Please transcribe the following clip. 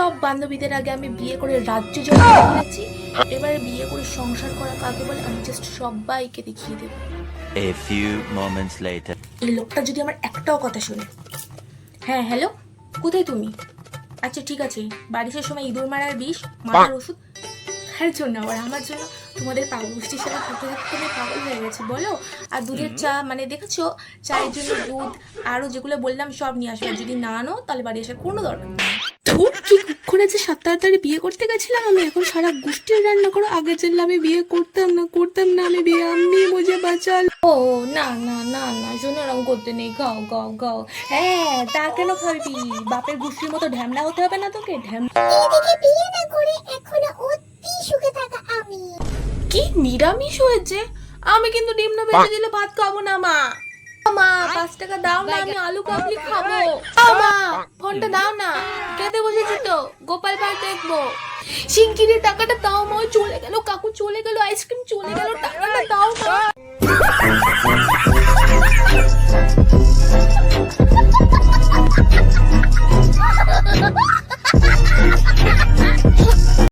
সব বান্ধবীদের আগে আমি বিয়ে করে রাজ্য জয় করেছি, এবারে বিয়ে করে সংসার করা কাকে বলে আমি জাস্ট সবাইকে দেখিয়ে দেবো। A few moments later. এই লোকটা যদি আমার একটাও কথা শুনে। হ্যাঁ হ্যালো, কোথায় তুমি? আচ্ছা ঠিক আছে, বারিশের সময় ইঁদুর মারার বিষ, মাথার ওষুধ, কার জন্য আবার আমার জন্য? তোমাদের পাগলগোষ্ঠীর সাথে থাকতে থাকতে আমি পাগল হয়ে গেছে বলো। আর দুধের চা মানে দেখেছো, চায়ের জন্য দুধ আরও যেগুলো বললাম সব নিয়ে আসবে, যদি না আনো তাহলে বাড়ি আসার কোনো দরকার নেই। ধুর, কি করে যে 7 তাড়াতাড়ি বিয়ে করতে গেছিলাম আমি, এখন সারা গোষ্ঠীর রান্না করো। আগে জানলে আমি বিয়ে করতাম না আমি বিয়ে, আমি মুঝে বাঁচাল। ও না না না না, শোনো এরকম করতে নেই, গাও গাও গাও। হ্যাঁ তা কেন খাবি, বাপের গোষ্ঠীর মতো ঢ্যামনা হতে হবে না তোকে। এদিকে বিয়ে না করে এখনো অতি সুখে থাকা আমি। কি নিরামিষ হয়েছে? আমি কিন্তু ডিম না ভেজে দিলে ভাত খাবো না মা। মা 5 টাকা দাও না, আমি আলু কাবলি খাবো। মা ফোনটা দাও না, খেতে বসেছি তো, গোপাল ভাই দেখবো। শিগগিরই টাকাটা দাও মা, চলে গেল কাকু, চলে গেল আইসক্রিম, চলে গেল টাকা,